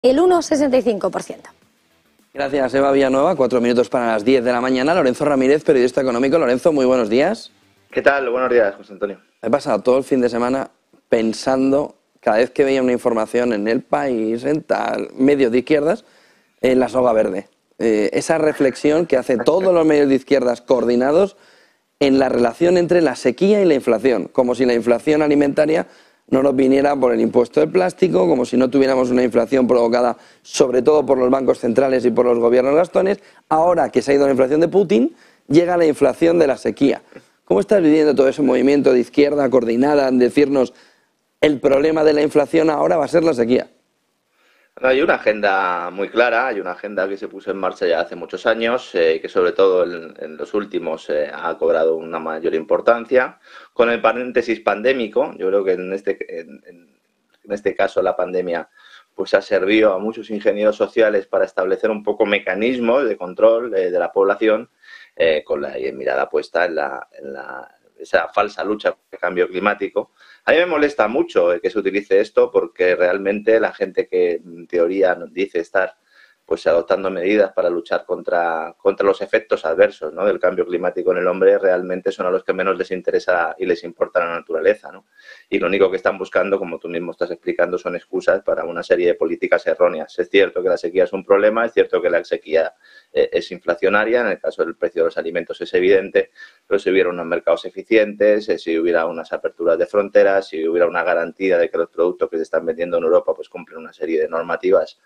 el 1,65%. Gracias, Eva Villanueva. 4 minutos para las 10 de la mañana. Lorenzo Ramírez, periodista económico. Lorenzo, muy buenos días. ¿Qué tal? Buenos días, José Antonio. He pasado todo el fin de semana pensando, cada vez que veía una información en El País, en tal, medios de izquierdas, en la soga verde. Esa reflexión que hace todos los medios de izquierdas coordinados en la relación entre la sequía y la inflación, como si la inflación alimentaria no nos viniera por el impuesto del plástico, como si no tuviéramos una inflación provocada sobre todo por los bancos centrales y por los gobiernos gastones. Ahora que se ha ido la inflación de Putin, llega la inflación de la sequía. ¿Cómo estás viviendo todo ese movimiento de izquierda coordinada en decirnos el problema de la inflación ahora va a ser la sequía? Hay una agenda muy clara, hay una agenda que se puso en marcha ya hace muchos años, que sobre todo en los últimos ha cobrado una mayor importancia. Con el paréntesis pandémico, yo creo que en este caso la pandemia pues ha servido a muchos ingenieros sociales para establecer un poco mecanismos de control de la población, con la mirada puesta en esa falsa lucha contra el cambio climático. A mí me molesta mucho que se utilice esto porque realmente la gente que en teoría nos dice estar pues adoptando medidas para luchar contra los efectos adversos, ¿no?, del cambio climático en el hombre, realmente son a los que menos les interesa y les importa la naturaleza, ¿no? Y lo único que están buscando, como tú mismo estás explicando, son excusas para una serie de políticas erróneas. Es cierto que la sequía es un problema, es cierto que la sequía es inflacionaria, en el caso del precio de los alimentos es evidente, pero si hubiera unos mercados eficientes, si hubiera unas aperturas de fronteras, si hubiera una garantía de que los productos que se están vendiendo en Europa pues cumplen una serie de normativas,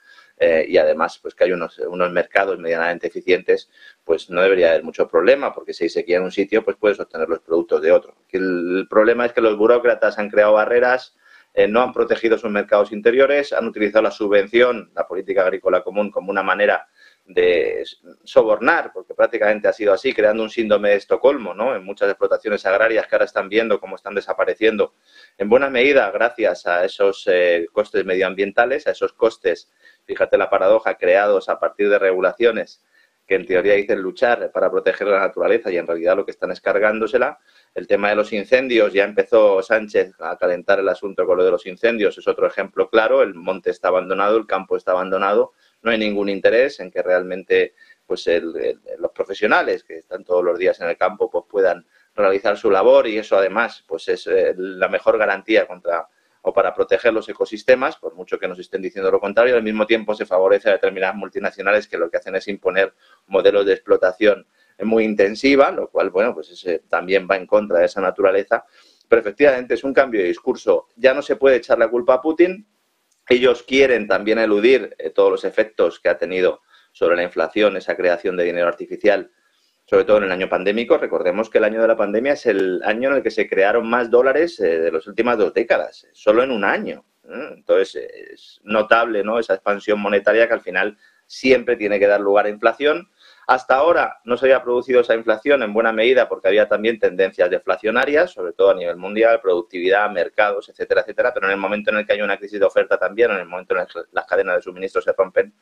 y además pues que hay unos mercados medianamente eficientes, pues no debería haber mucho problema, porque si hay sequía en un sitio pues puedes obtener los productos de otro. El problema es que los burócratas han creado barreras, no han protegido sus mercados interiores, han utilizado la subvención, la política agrícola común, como una manera de sobornar, porque prácticamente ha sido así, creando un síndrome de Estocolmo, ¿no?, en muchas explotaciones agrarias que ahora están viendo cómo están desapareciendo, en buena medida gracias a esos costes medioambientales, a esos costes, fíjate la paradoja, creados a partir de regulaciones que en teoría dicen luchar para proteger la naturaleza y en realidad lo que están es cargándosela. El tema de los incendios, ya empezó Sánchez a calentar el asunto con lo de los incendios, es otro ejemplo claro. El monte está abandonado, el campo está abandonado, no hay ningún interés en que realmente pues los profesionales que están todos los días en el campo pues puedan realizar su labor, y eso además pues es la mejor garantía contra o para proteger los ecosistemas, por mucho que nos estén diciendo lo contrario. Al mismo tiempo se favorece a determinadas multinacionales que lo que hacen es imponer modelos de explotación muy intensiva, lo cual, bueno, pues también va en contra de esa naturaleza. Pero efectivamente es un cambio de discurso. Ya no se puede echar la culpa a Putin. Ellos quieren también eludir todos los efectos que ha tenido sobre la inflación, esa creación de dinero artificial, sobre todo en el año pandémico. Recordemos que el año de la pandemia es el año en el que se crearon más dólares de las últimas 2 décadas, solo en un año. Entonces, es notable, ¿no?, esa expansión monetaria que al final siempre tiene que dar lugar a inflación. Hasta ahora no se había producido esa inflación en buena medida porque había también tendencias deflacionarias, sobre todo a nivel mundial, productividad, mercados, etcétera, etcétera. Pero en el momento en el que hay una crisis de oferta también, en el momento en el que las cadenas de suministro se rompen,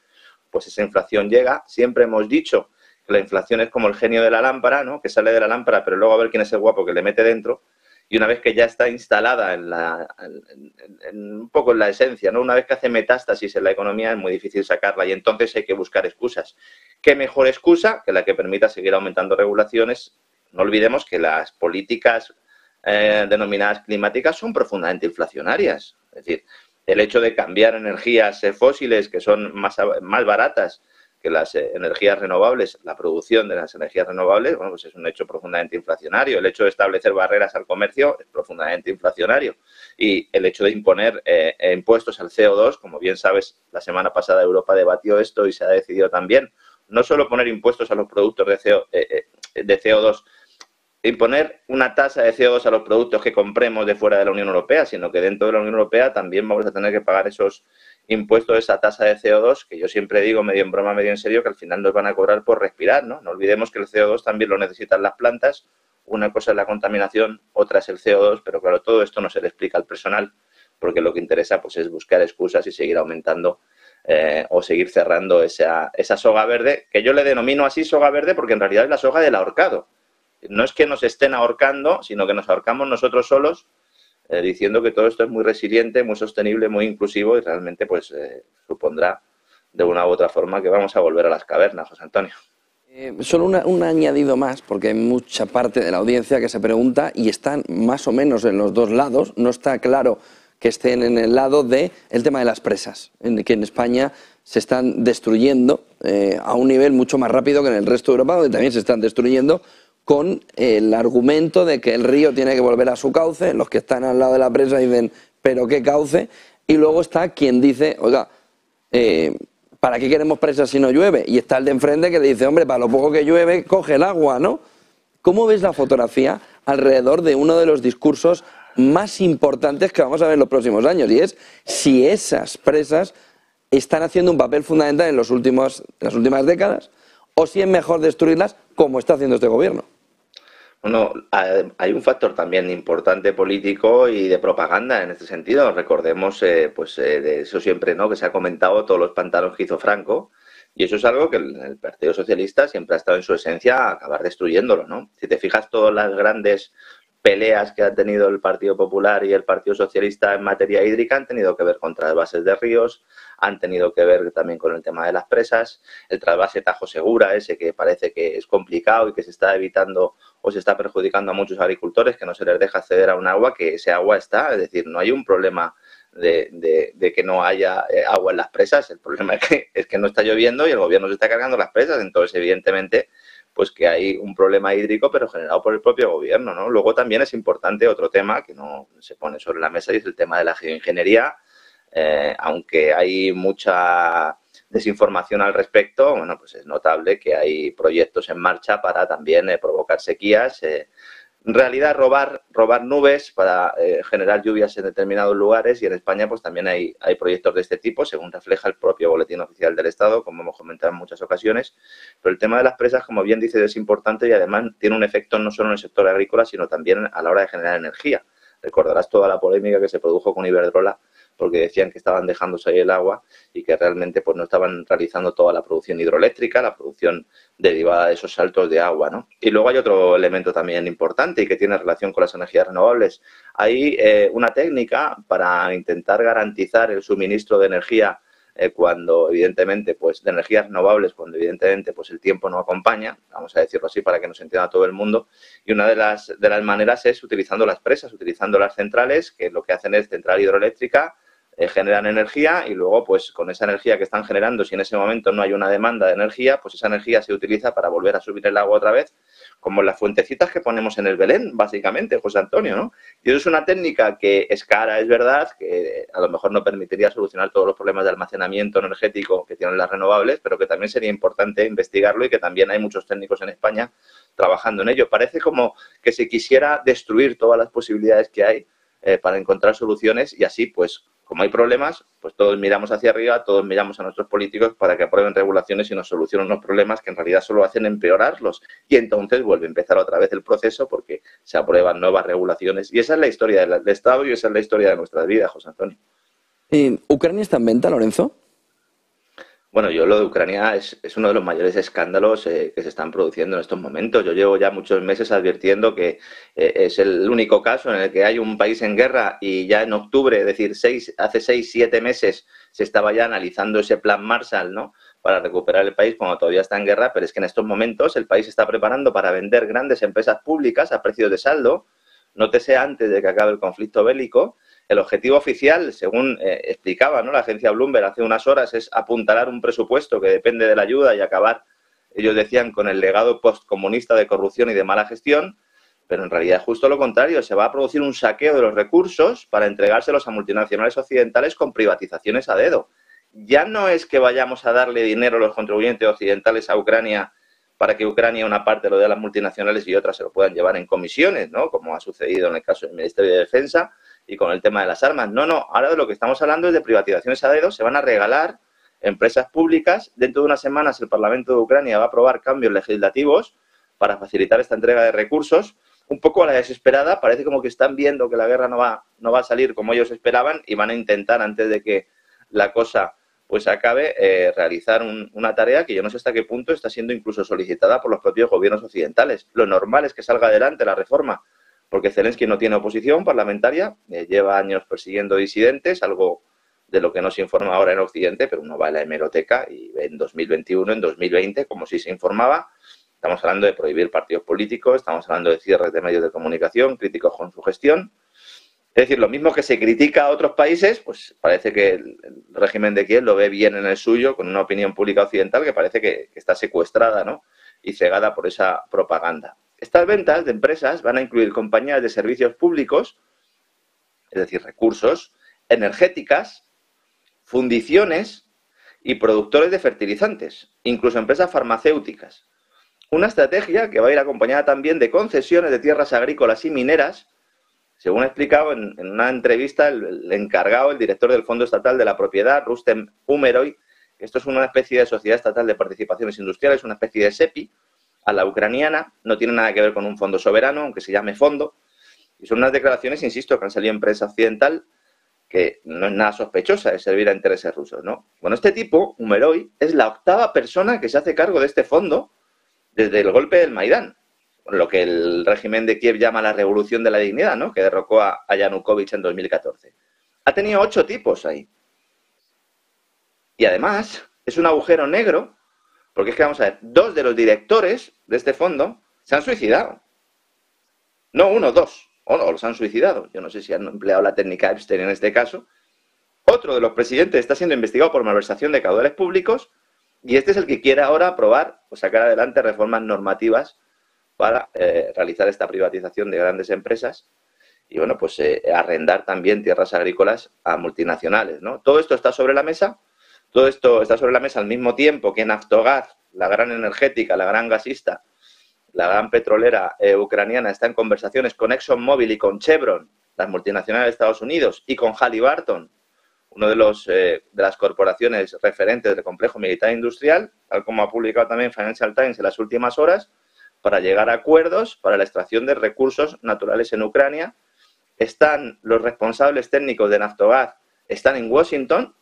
pues esa inflación llega. Siempre hemos dicho que la inflación es como el genio de la lámpara, ¿no?, que sale de la lámpara, pero luego a ver quién es el guapo que le mete dentro. Y una vez que ya está instalada un poco en la esencia, ¿no?, una vez que hace metástasis en la economía, es muy difícil sacarla, y entonces hay que buscar excusas. ¿Qué mejor excusa que la que permita seguir aumentando regulaciones? No olvidemos que las políticas denominadas climáticas son profundamente inflacionarias. Es decir, el hecho de cambiar energías fósiles que son más baratas que las energías renovables, la producción de las energías renovables, bueno, pues es un hecho profundamente inflacionario. El hecho de establecer barreras al comercio es profundamente inflacionario. Y el hecho de imponer impuestos al CO2, como bien sabes, la semana pasada Europa debatió esto y se ha decidido también no solo poner impuestos a los productos de CO2, imponer una tasa de CO2 a los productos que compremos de fuera de la Unión Europea, sino que dentro de la Unión Europea también vamos a tener que pagar esos impuestos, esa tasa de CO2, que yo siempre digo, medio en broma, medio en serio, que al final nos van a cobrar por respirar, ¿no? No olvidemos que el CO2 también lo necesitan las plantas. Una cosa es la contaminación, otra es el CO2, pero claro, todo esto no se le explica al personal, porque lo que interesa pues es buscar excusas y seguir aumentando o seguir cerrando esa soga verde, que yo le denomino así soga verde porque en realidad es la soga del ahorcado. No es que nos estén ahorcando, sino que nos ahorcamos nosotros solos diciendo que todo esto es muy resiliente, muy sostenible, muy inclusivo y realmente pues supondrá de una u otra forma que vamos a volver a las cavernas, José Antonio. Solo un añadido más, porque hay mucha parte de la audiencia que se pregunta y están más o menos en los dos lados. No está claro que estén en el lado del tema de las presas, que en España se están destruyendo a un nivel mucho más rápido que en el resto de Europa, donde también se están destruyendo con el argumento de que el río tiene que volver a su cauce. Los que están al lado de la presa dicen, pero qué cauce. Y luego está quien dice, oiga, ¿para qué queremos presas si no llueve? Y está el de enfrente que le dice, hombre, para lo poco que llueve, coge el agua, ¿no? ¿Cómo ves la fotografía alrededor de uno de los discursos más importantes que vamos a ver en los próximos años? Y es si esas presas están haciendo un papel fundamental en las últimas décadas o si es mejor destruirlas como está haciendo este gobierno. Bueno, hay un factor también importante político y de propaganda en este sentido. Recordemos, de eso siempre, ¿no?, que se ha comentado todos los pantanos que hizo Franco, y eso es algo que el Partido Socialista siempre ha estado en su esencia a acabar destruyéndolo, ¿no? Si te fijas, todas las grandes peleas que ha tenido el Partido Popular y el Partido Socialista en materia hídrica han tenido que ver con trasvases de ríos, han tenido que ver también con el tema de las presas, el trasvase Tajo Segura, ese que parece que es complicado y que se está evitando o se está perjudicando a muchos agricultores, que no se les deja acceder a un agua, que ese agua está, es decir, no hay un problema de que no haya agua en las presas, el problema es que no está lloviendo y el gobierno se está cargando las presas, entonces evidentemente pues que hay un problema hídrico, pero generado por el propio gobierno, ¿no? Luego también es importante otro tema que no se pone sobre la mesa y es el tema de la geoingeniería. Aunque hay mucha desinformación al respecto, bueno, pues es notable que hay proyectos en marcha para también provocar sequías. En realidad, robar nubes para generar lluvias en determinados lugares, y en España pues también hay proyectos de este tipo, según refleja el propio Boletín Oficial del Estado, como hemos comentado en muchas ocasiones. Pero el tema de las presas, como bien dices, es importante y además tiene un efecto no solo en el sector agrícola, sino también a la hora de generar energía. Recordarás toda la polémica que se produjo con Iberdrola, porque decían que estaban dejándose ahí el agua y que realmente pues no estaban realizando toda la producción hidroeléctrica, la producción derivada de esos saltos de agua, ¿no? Y luego hay otro elemento también importante y que tiene relación con las energías renovables. Hay una técnica para intentar garantizar el suministro de energía cuando evidentemente pues de energías renovables, cuando evidentemente pues el tiempo no acompaña, vamos a decirlo así para que nos entienda todo el mundo, y una de las maneras es utilizando las presas, utilizando las centrales, que lo que hacen es central hidroeléctrica, generan energía y luego pues con esa energía que están generando, si en ese momento no hay una demanda de energía, pues esa energía se utiliza para volver a subir el agua otra vez, como las fuentecitas que ponemos en el Belén, básicamente, José Antonio, ¿no? Y eso es una técnica que es cara, es verdad, que a lo mejor no permitiría solucionar todos los problemas de almacenamiento energético que tienen las renovables, pero que también sería importante investigarlo y que también hay muchos técnicos en España trabajando en ello. Parece como que se quisiera destruir todas las posibilidades que hay para encontrar soluciones y así, pues, como hay problemas, pues todos miramos hacia arriba, todos miramos a nuestros políticos para que aprueben regulaciones y nos solucionen unos problemas que en realidad solo hacen empeorarlos. Y entonces vuelve a empezar otra vez el proceso porque se aprueban nuevas regulaciones. Y esa es la historia del Estado y esa es la historia de nuestras vidas, José Antonio. ¿Ucrania está en venta, Lorenzo? Bueno, yo lo de Ucrania es uno de los mayores escándalos que se están produciendo en estos momentos. Yo llevo ya muchos meses advirtiendo que es el único caso en el que hay un país en guerra y ya en octubre, es decir, hace 6, 7 meses se estaba ya analizando ese plan Marshall, ¿no?, para recuperar el país cuando todavía está en guerra, pero es que en estos momentos el país se está preparando para vender grandes empresas públicas a precios de saldo, nótese antes de que acabe el conflicto bélico. El objetivo oficial, según explicaba, ¿no?, la agencia Bloomberg hace unas horas, es apuntalar un presupuesto que depende de la ayuda y acabar, ellos decían, con el legado postcomunista de corrupción y de mala gestión, pero en realidad es justo lo contrario. Se va a producir un saqueo de los recursos para entregárselos a multinacionales occidentales con privatizaciones a dedo. Ya no es que vayamos a darle dinero a los contribuyentes occidentales a Ucrania para que Ucrania una parte lo dé a las multinacionales y otras se lo puedan llevar en comisiones, ¿no?, como ha sucedido en el caso del Ministerio de Defensa y con el tema de las armas. No, ahora de lo que estamos hablando es de privatizaciones a dedo. Se van a regalar empresas públicas. Dentro de unas semanas el Parlamento de Ucrania va a aprobar cambios legislativos para facilitar esta entrega de recursos. Un poco a la desesperada, parece como que están viendo que la guerra no va a salir como ellos esperaban y van a intentar, antes de que la cosa pues acabe, realizar una tarea que yo no sé hasta qué punto está siendo incluso solicitada por los propios gobiernos occidentales. Lo normal es que salga adelante la reforma porque Zelensky no tiene oposición parlamentaria, lleva años persiguiendo disidentes, algo de lo que no se informa ahora en Occidente, pero uno va a la hemeroteca y ve en 2021, en 2020, como si se informaba. Estamos hablando de prohibir partidos políticos, estamos hablando de cierres de medios de comunicación, críticos con su gestión. Es decir, lo mismo que se critica a otros países, pues parece que el régimen de Kiev lo ve bien en el suyo, con una opinión pública occidental que parece que está secuestrada, ¿no?, y cegada por esa propaganda. Estas ventas de empresas van a incluir compañías de servicios públicos, es decir, recursos, energéticas, fundiciones y productores de fertilizantes, incluso empresas farmacéuticas. Una estrategia que va a ir acompañada también de concesiones de tierras agrícolas y mineras, según ha explicado en una entrevista el encargado, el director del Fondo Estatal de la Propiedad, Rustem Umeroy. Esto es una especie de sociedad estatal de participaciones industriales, una especie de SEPI, a la ucraniana, no tiene nada que ver con un fondo soberano, aunque se llame fondo, y son unas declaraciones, insisto, que han salido en prensa occidental, que no es nada sospechosa de servir a intereses rusos, ¿no? Bueno, este tipo, Umeroy, es la 8ª persona que se hace cargo de este fondo desde el golpe del Maidán, lo que el régimen de Kiev llama la revolución de la dignidad, ¿no?, que derrocó a Yanukovych en 2014. Ha tenido 8 tipos ahí. Y además, es un agujero negro, porque es que, vamos a ver, 2 de los directores de este fondo se han suicidado. No uno, 2. O no, los han suicidado. Yo no sé si han empleado la técnica Epstein en este caso. Otro de los presidentes está siendo investigado por malversación de caudales públicos, y este es el que quiere ahora aprobar o sacar adelante reformas normativas para realizar esta privatización de grandes empresas y, bueno, pues arrendar también tierras agrícolas a multinacionales, ¿no? Todo esto está sobre la mesa. Todo esto está sobre la mesa al mismo tiempo que Naftogaz, la gran energética, la gran gasista, la gran petrolera ucraniana, está en conversaciones con ExxonMobil y con Chevron, las multinacionales de Estados Unidos, y con Halliburton, uno de las corporaciones referentes del complejo militar industrial, tal como ha publicado también Financial Times en las últimas horas, para llegar a acuerdos para la extracción de recursos naturales en Ucrania. Están los responsables técnicos de Naftogaz, están en Washington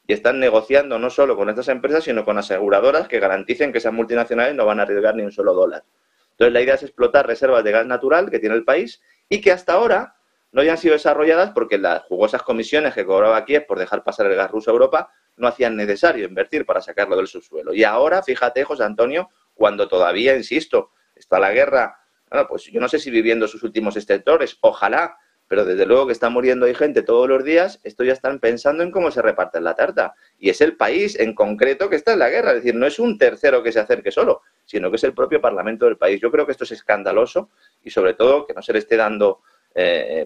y están negociando no solo con estas empresas, sino con aseguradoras que garanticen que esas multinacionales no van a arriesgar ni un solo dólar. Entonces, la idea es explotar reservas de gas natural que tiene el país y que hasta ahora no hayan sido desarrolladas porque las jugosas comisiones que cobraba Kiev por dejar pasar el gas ruso a Europa no hacían necesario invertir para sacarlo del subsuelo. Y ahora, fíjate, José Antonio, cuando todavía, insisto, está la guerra, bueno, pues yo no sé si viviendo sus últimos estertores, ojalá, pero desde luego que está muriendo ahí gente todos los días, esto ya están pensando en cómo se reparten la tarta. Y es el país en concreto que está en la guerra, es decir, no es un tercero que se acerque solo, sino que es el propio Parlamento del país. Yo creo que esto es escandaloso y sobre todo que no se le esté dando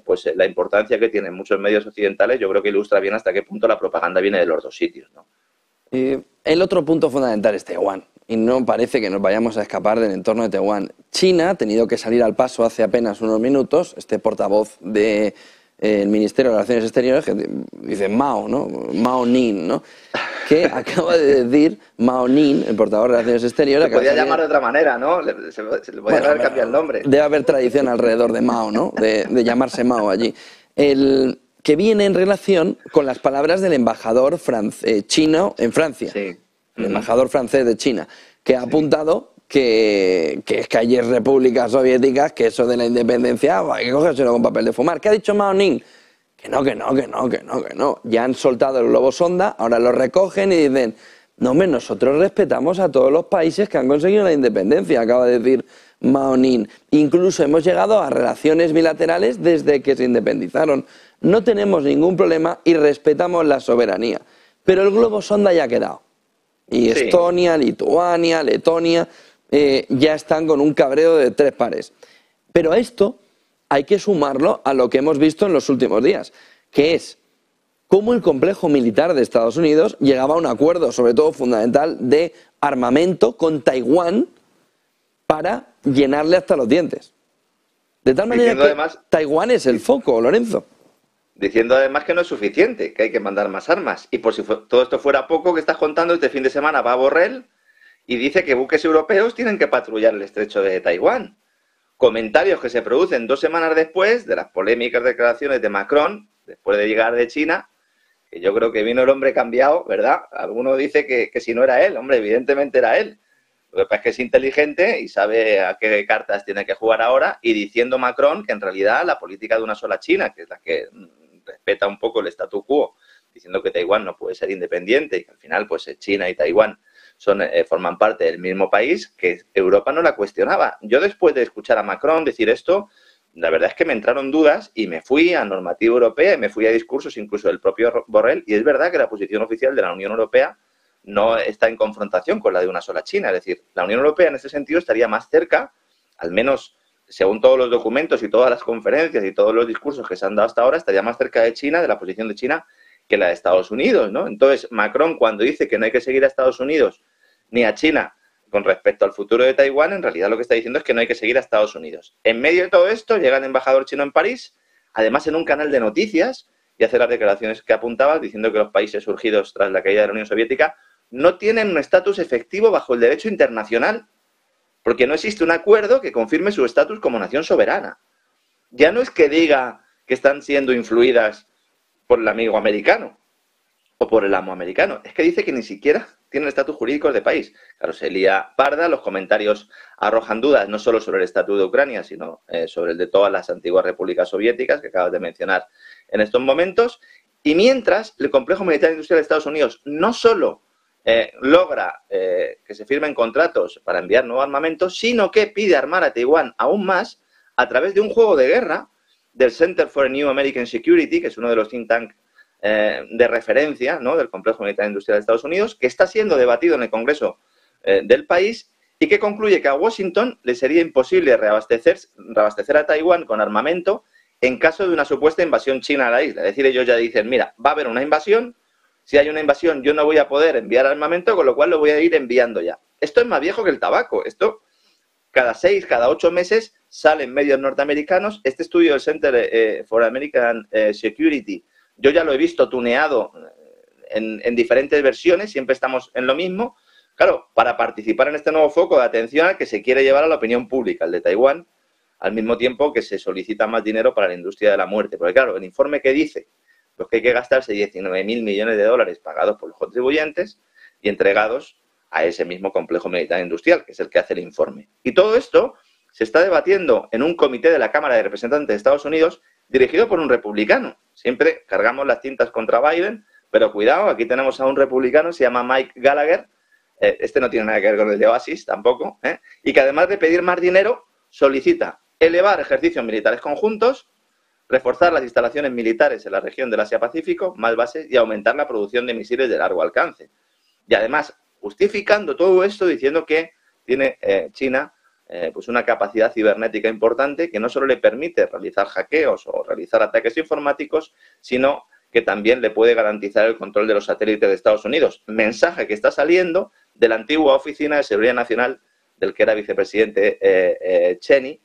pues la importancia que tienen muchos medios occidentales. Yo creo que ilustra bien hasta qué punto la propaganda viene de los dos sitios, ¿no? El otro punto fundamental es Taiwán, y no parece que nos vayamos a escapar del entorno de Taiwán. China ha tenido que salir al paso hace apenas unos minutos, este portavoz del Ministerio de Relaciones Exteriores, que dice Mao, ¿no? Mao Ning, ¿no?, que acaba de decir, Mao Ning, el portavoz de Relaciones Exteriores... Se podía llamar de otra manera, ¿no? Se le podía haber cambiado el nombre. Debe haber tradición alrededor de Mao, ¿no?, de llamarse Mao allí. Que viene en relación con las palabras del embajador chino en Francia, sí. El embajador francés de China, que ha apuntado que es que hay repúblicas soviéticas que eso de la independencia hay que cogérselo con papel de fumar. ¿Qué ha dicho Mao Ning? Que no. Ya han soltado el globo sonda, ahora lo recogen y dicen, no, hombre, nosotros respetamos a todos los países que han conseguido la independencia, acaba de decir Mao Ning. Incluso hemos llegado a relaciones bilaterales desde que se independizaron. No tenemos ningún problema y respetamos la soberanía. Pero el globo sonda ya ha quedado. Y sí. Estonia, Lituania, Letonia ya están con un cabreo de 3 pares. Pero a esto hay que sumarlo a lo que hemos visto en los últimos días, que es cómo el complejo militar de Estados Unidos llegaba a un acuerdo, sobre todo fundamental, de armamento con Taiwán para llenarle hasta los dientes. De tal manera que además, Taiwán es el foco, Lorenzo. Diciendo además que no es suficiente, que hay que mandar más armas. Y por si todo esto fuera poco, que estás contando, este fin de semana va a Borrell y dice que buques europeos tienen que patrullar el estrecho de Taiwán. Comentarios que se producen 2 semanas después de las polémicas declaraciones de Macron, después de llegar de China, que yo creo que vino el hombre cambiado, ¿verdad? Alguno dice que si no era él, hombre, evidentemente era él. Lo que pasa es que es inteligente y sabe a qué cartas tiene que jugar ahora, y diciendo Macron que en realidad la política de una sola China, que es la que respeta un poco el statu quo, diciendo que Taiwán no puede ser independiente y que al final pues China y Taiwán forman parte del mismo país, que Europa no la cuestionaba. Yo, después de escuchar a Macron decir esto, la verdad es que me entraron dudas y me fui a normativa europea y me fui a discursos incluso del propio Borrell, y es verdad que la posición oficial de la Unión Europea no está en confrontación con la de una sola China. Es decir, la Unión Europea en este sentido estaría más cerca, al menos según todos los documentos y todas las conferencias y todos los discursos que se han dado hasta ahora, estaría más cerca de China, de la posición de China, que la de Estados Unidos, ¿no? Entonces, Macron, cuando dice que no hay que seguir a Estados Unidos ni a China con respecto al futuro de Taiwán, en realidad lo que está diciendo es que no hay que seguir a Estados Unidos. En medio de todo esto, llega el embajador chino en París, además en un canal de noticias, y hace las declaraciones que apuntaba, diciendo que los países surgidos tras la caída de la Unión Soviética no tienen un estatus efectivo bajo el derecho internacional, porque no existe un acuerdo que confirme su estatus como nación soberana. Ya no es que diga que están siendo influidas por el amigo americano o por el amo americano, es que dice que ni siquiera tienen estatus jurídico de país. Claro, se lía parda, los comentarios arrojan dudas no solo sobre el estatus de Ucrania, sino sobre el de todas las antiguas repúblicas soviéticas que acabas de mencionar en estos momentos. Y mientras, el complejo militar industrial de Estados Unidos no solo logra que se firmen contratos para enviar nuevo armamento, sino que pide armar a Taiwán aún más a través de un juego de guerra del Center for New American Security, que es uno de los think tanks de referencia, ¿no?, del complejo militar industrial de Estados Unidos, que está siendo debatido en el Congreso del país, y que concluye que a Washington le sería imposible reabastecer a Taiwán con armamento en caso de una supuesta invasión china a la isla. Es decir, ellos ya dicen, mira, va a haber una invasión, si hay una invasión yo no voy a poder enviar armamento, con lo cual lo voy a ir enviando ya. Esto es más viejo que el tabaco. Esto cada 6, cada 8 meses salen medios norteamericanos. Este estudio del Center for American Security, yo ya lo he visto tuneado en diferentes versiones, siempre estamos en lo mismo. Claro, para participar en este nuevo foco de atención al que se quiere llevar a la opinión pública, el de Taiwán, al mismo tiempo que se solicita más dinero para la industria de la muerte. Porque claro, el informe que dice pues que hay que gastarse 19.000 millones de dólares pagados por los contribuyentes y entregados a ese mismo complejo militar industrial, que es el que hace el informe. Y todo esto se está debatiendo en un comité de la Cámara de Representantes de Estados Unidos dirigido por un republicano. Siempre cargamos las tintas contra Biden, pero cuidado, aquí tenemos a un republicano, se llama Mike Gallagher, este no tiene nada que ver con el de Oasis tampoco, y que además de pedir más dinero, solicita elevar ejercicios militares conjuntos, reforzar las instalaciones militares en la región del Asia-Pacífico, más bases, y aumentar la producción de misiles de largo alcance. Y además, justificando todo esto diciendo que tiene China pues una capacidad cibernética importante que no solo le permite realizar hackeos o realizar ataques informáticos, sino que también le puede garantizar el control de los satélites de Estados Unidos. Mensaje que está saliendo de la antigua Oficina de Seguridad Nacional del que era vicepresidente Cheney,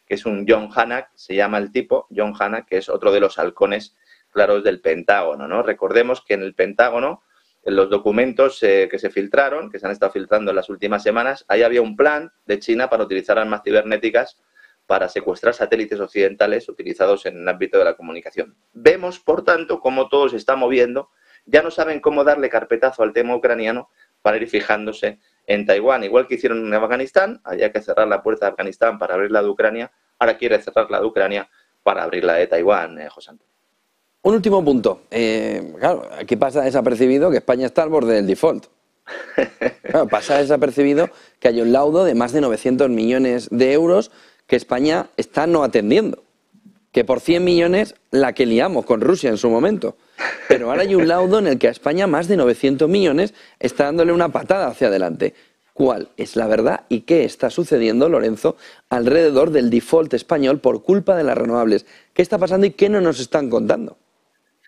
que es un John Hancock, se llama el tipo, John Hancock, que es otro de los halcones claros del Pentágono, ¿no? Recordemos que en el Pentágono, en los documentos que se filtraron, que se han estado filtrando en las últimas semanas, ahí había un plan de China para utilizar armas cibernéticas para secuestrar satélites occidentales utilizados en el ámbito de la comunicación. Vemos, por tanto, cómo todo se está moviendo. Ya no saben cómo darle carpetazo al tema ucraniano para ir fijándose en Taiwán. Igual que hicieron en Afganistán, había que cerrar la puerta de Afganistán para abrir la de Ucrania. Ahora quiere cerrar la de Ucrania para abrir la de Taiwán, José Antonio. Un último punto. Claro, aquí pasa desapercibido que España está al borde del default. Claro, pasa desapercibido que hay un laudo de más de 900 millones de euros que España está no atendiendo. Que por 100 millones la que liamos con Rusia en su momento. Pero ahora hay un laudo en el que a España más de 900 millones está dándole una patada hacia adelante. ¿Cuál es la verdad y qué está sucediendo, Lorenzo, alrededor del default español por culpa de las renovables? ¿Qué está pasando y qué no nos están contando?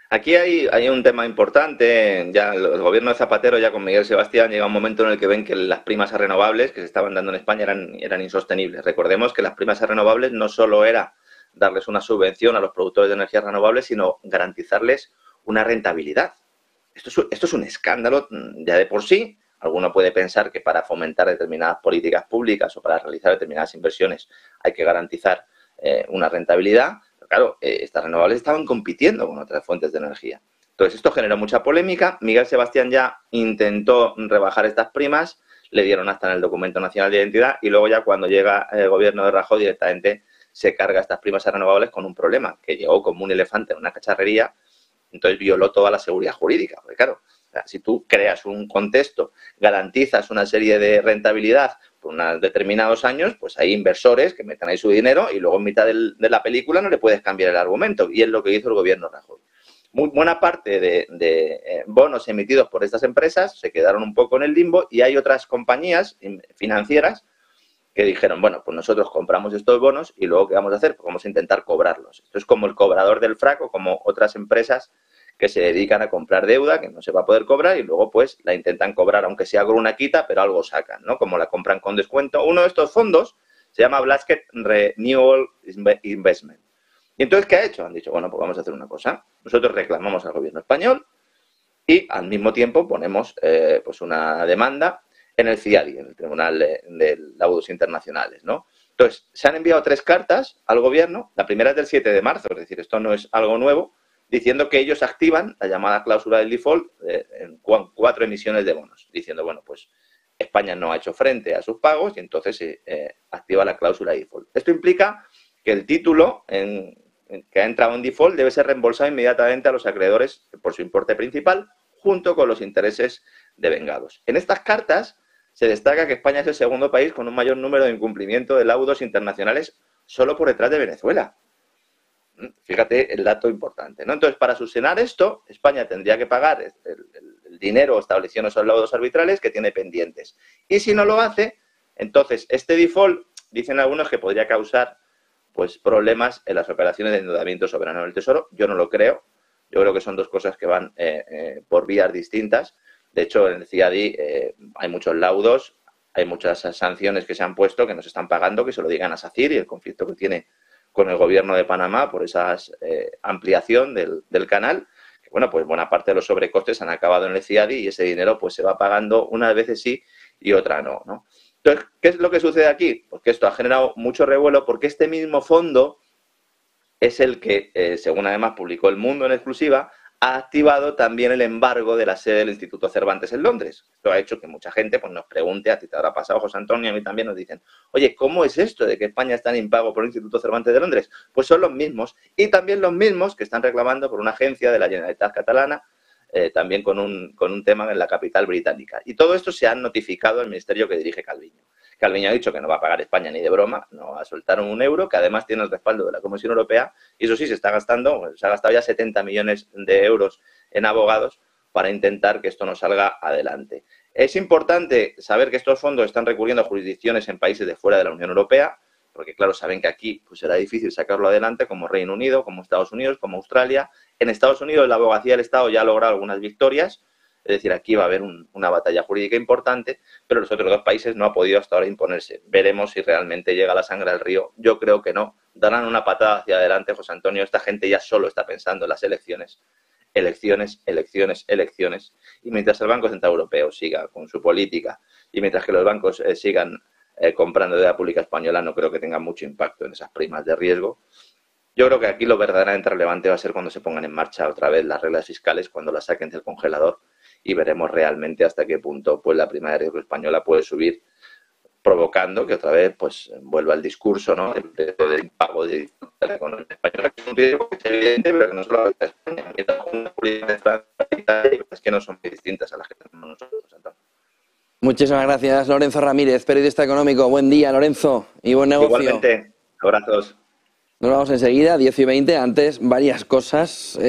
Aquí hay un tema importante. Ya el gobierno de Zapatero, ya con Miguel Sebastián, llega un momento en el que ven que las primas a renovables que se estaban dando en España eran insostenibles. Recordemos que las primas a renovables no solo era darles una subvención a los productores de energías renovables, sino garantizarles una rentabilidad. Esto es un escándalo ya de por sí. Alguno puede pensar que para fomentar determinadas políticas públicas o para realizar determinadas inversiones hay que garantizar una rentabilidad. Pero claro, estas renovables estaban compitiendo con otras fuentes de energía. Entonces, esto generó mucha polémica. Miguel Sebastián ya intentó rebajar estas primas. le dieron hasta en el documento nacional de identidad y luego ya cuando llega el gobierno de Rajoy directamente se carga estas primas a renovables con un problema, que llegó como un elefante en una cacharrería, entonces violó toda la seguridad jurídica, porque claro, o sea, si tú creas un contexto, garantizas una serie de rentabilidad por unos determinados años, pues hay inversores que meten ahí su dinero y luego en mitad de la película no le puedes cambiar el argumento, y es lo que hizo el gobierno Rajoy. Muy buena parte de bonos emitidos por estas empresas se quedaron un poco en el limbo y hay otras compañías financieras que dijeron, bueno, pues nosotros compramos estos bonos y luego ¿qué vamos a hacer? Pues vamos a intentar cobrarlos. Esto es como el cobrador del frac o como otras empresas que se dedican a comprar deuda que no se va a poder cobrar y luego pues la intentan cobrar, aunque sea con una quita, pero algo sacan, ¿no? Como la compran con descuento. Uno de estos fondos se llama Blasket Renewal Investment. Y entonces, ¿qué ha hecho? Han dicho, bueno, pues vamos a hacer una cosa. Nosotros reclamamos al gobierno español y al mismo tiempo ponemos pues una demanda en el CIADI, en el Tribunal de Laudos Internacionales, ¿no? Entonces, se han enviado 3 cartas al gobierno. La primera es del 7 de marzo, es decir, esto no es algo nuevo, diciendo que ellos activan la llamada cláusula del default en 4 emisiones de bonos, diciendo, bueno, pues España no ha hecho frente a sus pagos y entonces se activa la cláusula de default. Esto implica que el título que ha entrado en default debe ser reembolsado inmediatamente a los acreedores por su importe principal, junto con los intereses devengados. En estas cartas se destaca que España es el segundo país con un mayor número de incumplimiento de laudos internacionales solo por detrás de Venezuela. Fíjate el dato importante, ¿no? Entonces, para subsanar esto, España tendría que pagar el dinero establecido en esos laudos arbitrales que tiene pendientes. Y si no lo hace, entonces este default, dicen algunos que podría causar pues problemas en las operaciones de endeudamiento soberano del Tesoro. Yo no lo creo. Yo creo que son dos cosas que van por vías distintas. De hecho, en el CIADI hay muchos laudos, hay muchas sanciones que se han puesto que no se están pagando, que se lo digan a SACIR y el conflicto que tiene con el gobierno de Panamá por esa ampliación del canal. Que, bueno, pues buena parte de los sobrecostes han acabado en el CIADI y ese dinero pues se va pagando unas veces sí y otra no, ¿no? Entonces, ¿qué es lo que sucede aquí? Pues que esto ha generado mucho revuelo porque este mismo fondo es el que, según además publicó El Mundo en exclusiva, ha activado también el embargo de la sede del Instituto Cervantes en Londres. Esto ha hecho que mucha gente pues, nos pregunte, a ti te habrá pasado, José Antonio, a mí también nos dicen, oye, ¿cómo es esto de que España está en impago por el Instituto Cervantes de Londres? Pues son los mismos, y también los mismos que están reclamando por una agencia de la Generalitat Catalana, también con un tema en la capital británica. Y todo esto se ha notificado al ministerio que dirige Calviño. Calviño ha dicho que no va a pagar España ni de broma, no va a soltar un euro, que además tiene el respaldo de la Comisión Europea, y eso sí, se ha gastado ya 70 millones de euros en abogados para intentar que esto no salga adelante. Es importante saber que estos fondos están recurriendo a jurisdicciones en países de fuera de la Unión Europea, porque claro, saben que aquí pues, será difícil sacarlo adelante, como Reino Unido, como Estados Unidos, como Australia. En Estados Unidos la abogacía del Estado ya ha logrado algunas victorias, es decir, aquí va a haber una batalla jurídica importante, pero los otros 2 países no ha podido hasta ahora imponerse. Veremos si realmente llega la sangre al río. Yo creo que no. Darán una patada hacia adelante, José Antonio. Esta gente ya solo está pensando en las elecciones. Elecciones, elecciones, elecciones. Y mientras el Banco Central Europeo siga con su política y mientras que los bancos sigan comprando deuda pública española, no creo que tenga mucho impacto en esas primas de riesgo. Yo creo que aquí lo verdaderamente relevante va a ser cuando se pongan en marcha otra vez las reglas fiscales, cuando las saquen del congelador y veremos realmente hasta qué punto pues, la prima de riesgo española puede subir, provocando que otra vez pues vuelva el discurso, ¿no?, del impago de la economía española, que es un riesgo que es evidente, pero que no solo afecta a España, es que no son muy distintas a las que tenemos nosotros. Entonces. Muchísimas gracias, Lorenzo Ramírez, periodista económico. Buen día, Lorenzo, y buen negocio. Igualmente, abrazos. Nos vamos enseguida, 10:20, antes varias cosas